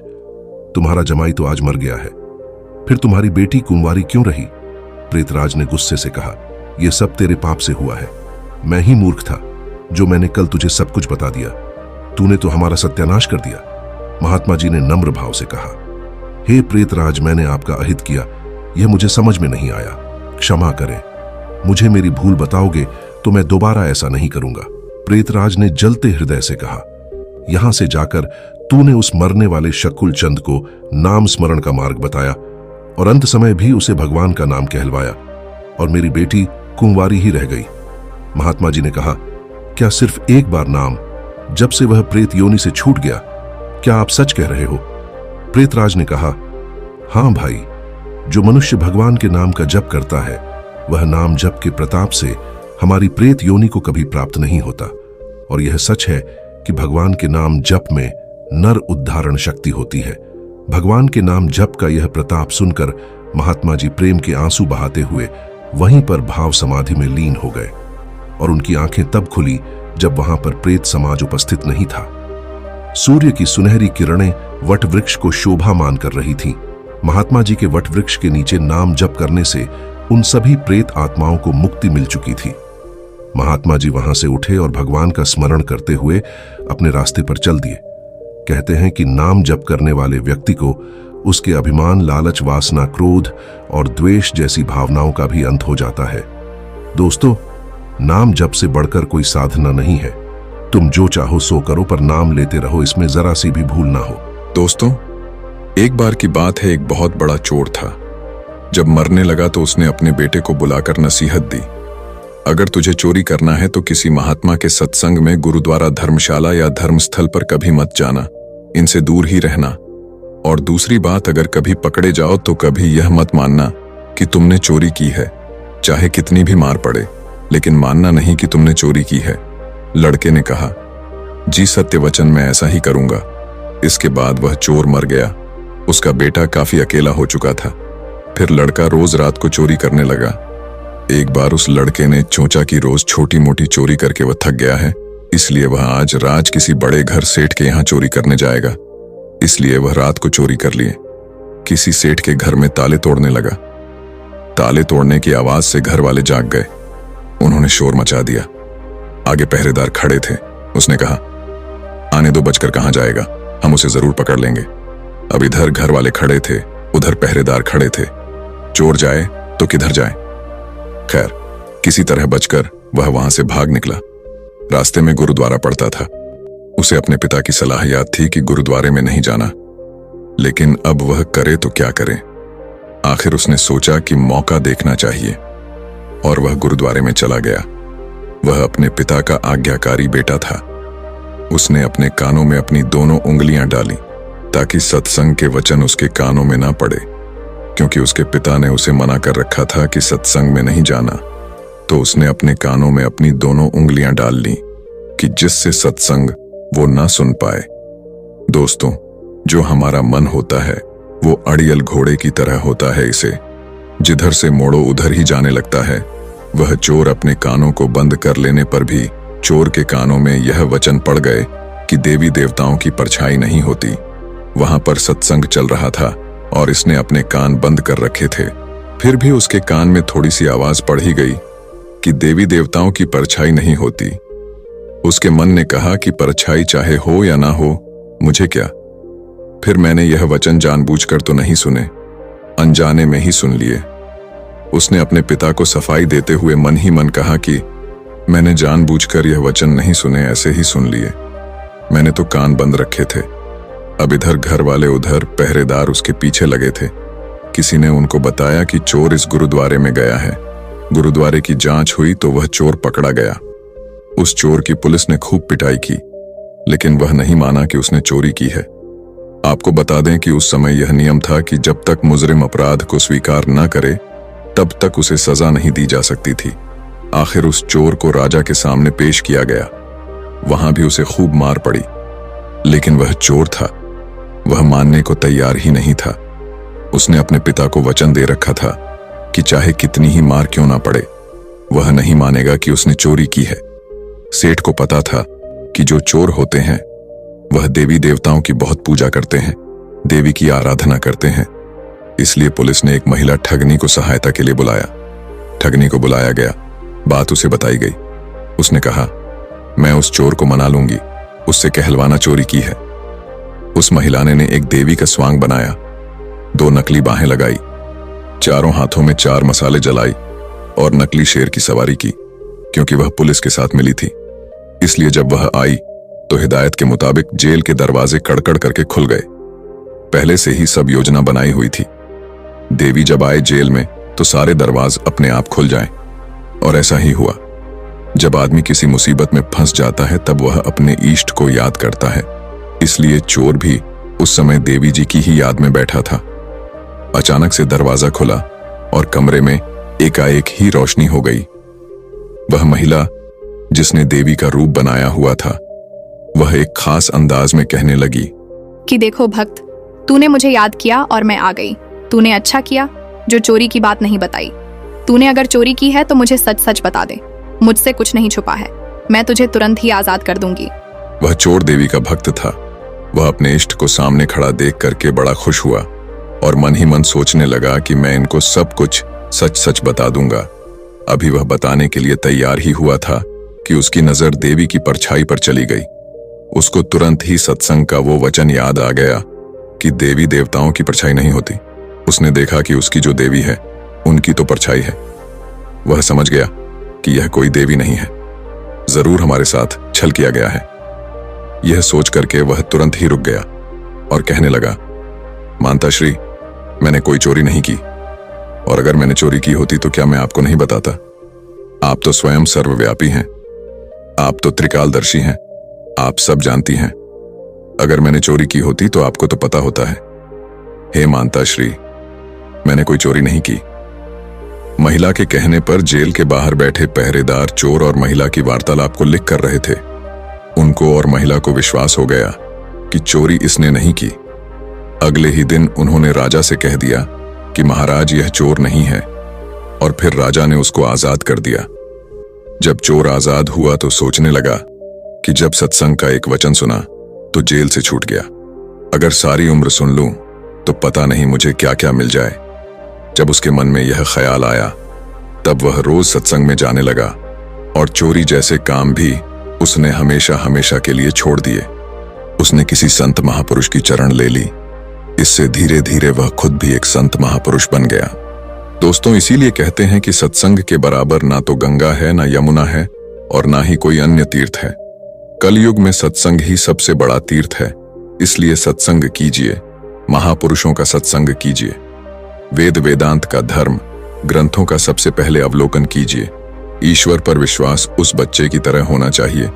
तुम्हारा जमाई तो आज मर गया है, फिर तुम्हारी बेटी कुंवारी क्यों रही? प्रेतराज ने गुस्से से कहा, यह सब तेरे पाप से हुआ है। मैं ही मूर्ख था जो मैंने कल तुझे सब कुछ बता दिया। तूने तो हमारा सत्यानाश कर दिया। महात्मा जी ने नम्र भाव से कहा, हे प्रेतराज, मैंने आपका अहित किया, यह मुझे समझ में नहीं आया, क्षमा करें। मुझे मेरी भूल बताओगे तो मैं दोबारा ऐसा नहीं करूंगा। प्रेतराज ने जलते हृदय से कहा, यहां से जाकर तूने उस मरने वाले शकुल चंद को नाम स्मरण का मार्ग बताया और अंत समय भी उसे भगवान का नाम कहलवाया, और मेरी बेटी कुंवारी ही रह गई। महात्मा जी ने कहा, क्या सिर्फ एक बार नाम, जब से वह प्रेत योनि से छूट गया, क्या आप सच कह रहे हो? प्रेतराज ने कहा, हां भाई, जो मनुष्य भगवान के नाम का जप करता है, वह नाम जप के प्रताप से हमारी प्रेत योनि को कभी प्राप्त नहीं होता। और यह सच है कि भगवान के नाम जप में नर उद्धारण शक्ति होती है। भगवान के नाम जप का यह प्रताप सुनकर महात्मा जी प्रेम के आंसू बहाते हुए वहीं पर भाव समाधि में लीन हो गए, और उनकी आंखें तब खुली जब वहां पर प्रेत समाज उपस्थित नहीं था। सूर्य की सुनहरी किरणें वट वृक्ष को शोभा मान कर रही थीं। महात्मा जी के वट वृक्ष के नीचे नाम जप करने से उन सभी प्रेत आत्माओं को मुक्ति मिल चुकी थी। महात्मा जी वहां से उठे और भगवान का स्मरण करते हुए अपने रास्ते पर चल दिए। कहते हैं कि नाम जप करने वाले व्यक्ति को उसके अभिमान, लालच, वासना, क्रोध और द्वेष जैसी भावनाओं का भी अंत हो जाता है। दोस्तों, नाम जप से बढ़कर कोई साधना नहीं है। तुम जो चाहो सो करो, पर नाम लेते रहो, इसमें जरा सी भी भूल ना हो। दोस्तों, एक बार की बात है, एक बहुत बड़ा चोर था। जब मरने लगा तो उसने अपने बेटे को बुलाकर नसीहत दी, अगर तुझे चोरी करना है तो किसी महात्मा के सत्संग में, गुरुद्वारा, धर्मशाला या धर्मस्थल पर कभी मत जाना, इनसे दूर ही रहना। और दूसरी बात, अगर कभी पकड़े जाओ तो कभी यह मत मानना कि तुमने चोरी की है, चाहे कितनी भी मार पड़े, लेकिन मानना नहीं कि तुमने चोरी की है। लड़के ने कहा, जी सत्य वचन, मैं ऐसा ही करूंगा। इसके बाद वह चोर मर गया। उसका बेटा काफी अकेला हो चुका था। फिर लड़का रोज रात को चोरी करने लगा। एक बार उस लड़के ने सोचा कि रोज छोटी मोटी चोरी करके वह थक गया है, इसलिए वह आज राज किसी बड़े घर सेठ के यहाँ चोरी करने जाएगा। इसलिए वह रात को चोरी कर लिए। किसी सेठ के घर में ताले तोड़ने लगा। ताले तोड़ने की आवाज से घर वाले जाग गए। उन्होंने शोर मचा दिया। आगे पहरेदार खड़े थे। उसने कहा, आने दो, बचकर कहां जाएगा, हम उसे जरूर पकड़ लेंगे। अब इधर घर वाले खड़े थे, उधर पहरेदार खड़े थे। चोर जाए तो किधर जाए? खैर, किसी तरह बचकर वह वहां से भाग निकला। रास्ते में गुरुद्वारा पड़ता था। उसे अपने पिता की सलाह याद थी कि गुरुद्वारे में नहीं जाना, लेकिन अब वह करे तो क्या करे। आखिर उसने सोचा कि मौका देखना चाहिए और वह गुरुद्वारे में चला गया। वह अपने पिता का आज्ञाकारी बेटा था। उसने अपने कानों में अपनी दोनों उंगलियां डाली ताकि सत्संग के वचन उसके कानों में ना पड़े, क्योंकि उसके पिता ने उसे मना कर रखा था कि सत्संग में नहीं जाना। तो उसने अपने कानों में अपनी दोनों उंगलियां डाल ली कि जिससे सत्संग वो ना सुन पाए। दोस्तों, जो हमारा मन होता है वो अड़ियल घोड़े की तरह होता है। इसे जिधर से मोड़ो उधर ही जाने लगता है। वह चोर अपने कानों को बंद कर लेने पर भी चोर के कानों में यह वचन पड़ गए कि देवी देवताओं की परछाई नहीं होती। वहां पर सत्संग चल रहा था और इसने अपने कान बंद कर रखे थे। फिर भी उसके कान में थोड़ी सी आवाज पड़ ही गई कि देवी देवताओं की परछाई नहीं होती। उसके मन ने कहा कि परछाई चाहे हो या ना हो, मुझे क्या। फिर मैंने यह वचन जानबूझकर तो नहीं सुने, अनजाने में ही सुन लिए। उसने अपने पिता को सफाई देते हुए मन ही मन कहा कि मैंने जानबूझकर यह वचन नहीं सुने, ऐसे ही सुन लिए। मैंने तो कान बंद रखे थे। अब इधर घर वाले, उधर पहरेदार उसके पीछे लगे थे। किसी ने उनको बताया कि चोर इस गुरुद्वारे में गया है। गुरुद्वारे की जांच हुई तो वह चोर पकड़ा गया। उस चोर की पुलिस ने खूब पिटाई की, लेकिन वह नहीं माना कि उसने चोरी की है। आपको बता दें कि उस समय यह नियम था कि जब तक मुजरिम अपराध को स्वीकार न करे तब तक उसे सजा नहीं दी जा सकती थी। आखिर उस चोर को राजा के सामने पेश किया गया। वहां भी उसे खूब मार पड़ी, लेकिन वह चोर था। वह मानने को तैयार ही नहीं था। उसने अपने पिता को वचन दे रखा था कि चाहे कितनी ही मार क्यों ना पड़े, वह नहीं मानेगा कि उसने चोरी की है। सेठ को पता था कि जो चोर होते हैं वह देवी देवताओं की बहुत पूजा करते हैं, देवी की आराधना करते हैं। इसलिए पुलिस ने एक महिला ठगनी को सहायता के लिए बुलाया। ठगनी को बुलाया गया, बात उसे बताई गई। उसने कहा, मैं उस चोर को मना लूंगी, उससे कहलवाना चोरी की है। उस महिला ने एक देवी का स्वांग बनाया, 2 नकली बाहें लगाई, चारों हाथों में 4 मसाले जलाई और नकली शेर की सवारी की। क्योंकि वह पुलिस के साथ मिली थी, इसलिए जब वह आई तो हिदायत के मुताबिक जेल के दरवाजे कड़कड़ करके खुल गए। पहले से ही सब योजना बनाई हुई थी। देवी जब आए जेल में तो सारे दरवाजे अपने आप खुल जाएं, और ऐसा ही हुआ। जब आदमी किसी मुसीबत में फंस जाता है तब वह अपने इष्ट को याद करता है। इसलिए चोर भी उस समय देवी जी की ही याद में बैठा था। अचानक से दरवाजा खुला और कमरे में एकाएक ही रोशनी हो गई। वह महिला जिसने देवी का रूप बनाया हुआ था, वह एक खास अंदाज में कहने लगी कि देखो भक्त, तूने मुझे याद किया और मैं आ गई। तूने अच्छा किया जो चोरी की बात नहीं बताई। तूने अगर चोरी की है तो मुझे सच सच बता दे, मुझसे कुछ नहीं छुपा है। मैं तुझे तुरंत ही आजाद कर दूंगी। वह चोर देवी का भक्त था। वह अपने इष्ट को सामने खड़ा देख करके बड़ा खुश हुआ और मन ही मन सोचने लगा कि मैं इनको सब कुछ सच सच बता दूंगा। अभी वह बताने के लिए तैयार ही हुआ था कि उसकी नजर देवी की परछाई पर चली गई। उसको तुरंत ही सत्संग का वो वचन याद आ गया कि देवी देवताओं की परछाई नहीं होती। उसने देखा कि उसकी जो देवी है उनकी तो परछाई है। वह समझ गया कि यह कोई देवी नहीं है, जरूर हमारे साथ छल किया गया है। यह सोच करके वह तुरंत ही रुक गया और कहने लगा, मानताश्री, मैंने कोई चोरी नहीं की, और अगर मैंने चोरी की होती तो क्या मैं आपको नहीं बताता? आप तो स्वयं सर्वव्यापी हैं, आप तो त्रिकालदर्शी हैं, आप सब जानती हैं। अगर मैंने चोरी की होती तो आपको तो पता होता है। हे मानताश्री, मैंने कोई चोरी नहीं की। महिला के कहने पर जेल के बाहर बैठे पहरेदार चोर और महिला की वार्तालाप को लिख कर रहे थे। उनको और महिला को विश्वास हो गया कि चोरी इसने नहीं की। अगले ही दिन उन्होंने राजा से कह दिया कि महाराज, यह चोर नहीं है, और फिर राजा ने उसको आजाद कर दिया। जब चोर आजाद हुआ तो सोचने लगा कि जब सत्संग का एक वचन सुना तो जेल से छूट गया। अगर सारी उम्र सुन लूं तो पता नहीं मुझे क्या क्या मिल जाए। जब उसके मन में यह ख्याल आया तब वह रोज सत्संग में जाने लगा और चोरी जैसे काम भी उसने हमेशा हमेशा के लिए छोड़ दिए। उसने किसी संत महापुरुष की चरण ले ली। इससे धीरे धीरे वह खुद भी एक संत महापुरुष बन गया। दोस्तों, इसीलिए कहते हैं कि सत्संग के बराबर ना तो गंगा है, ना यमुना है, और ना ही कोई अन्य तीर्थ है। कलयुग में सत्संग ही सबसे बड़ा तीर्थ है। इसलिए सत्संग कीजिए, महापुरुषों का सत्संग कीजिए, वेद वेदांत का धर्म ग्रंथों का सबसे पहले अवलोकन कीजिए। ईश्वर पर विश्वास उस बच्चे की तरह होना चाहिए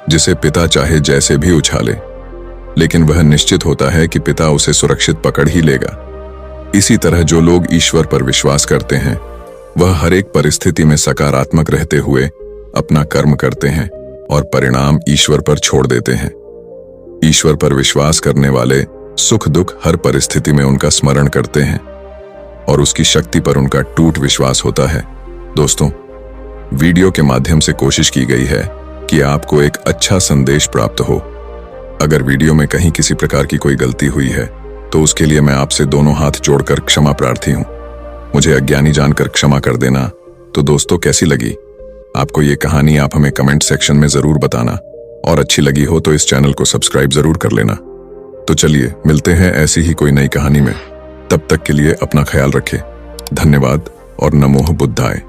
जिसे पिता चाहे जैसे भी उछाले, लेकिन वह निश्चित होता है कि पिता उसे सुरक्षित पकड़ ही लेगा। इसी तरह जो लोग ईश्वर पर विश्वास करते हैं वह हर एक परिस्थिति में सकारात्मक रहते हुए अपना कर्म करते हैं और परिणाम ईश्वर पर छोड़ देते हैं। ईश्वर पर विश्वास करने वाले सुख दुख हर परिस्थिति में उनका स्मरण करते हैं और उसकी शक्ति पर उनका टूट विश्वास होता है। दोस्तों, वीडियो के माध्यम से कोशिश की गई है कि आपको एक अच्छा संदेश प्राप्त हो। अगर वीडियो में कहीं किसी प्रकार की कोई गलती हुई है तो उसके लिए मैं आपसे दोनों हाथ जोड़कर क्षमा प्रार्थी हूं। मुझे अज्ञानी जानकर क्षमा कर देना। तो दोस्तों, कैसी लगी आपको ये कहानी? आप हमें कमेंट सेक्शन में जरूर बताना, और अच्छी लगी हो तो इस चैनल को सब्सक्राइब जरूर कर लेना। तो चलिए मिलते हैं ऐसी ही कोई नई कहानी में। तब तक के लिए अपना ख्याल रखें। धन्यवाद और नमो बुद्धाय।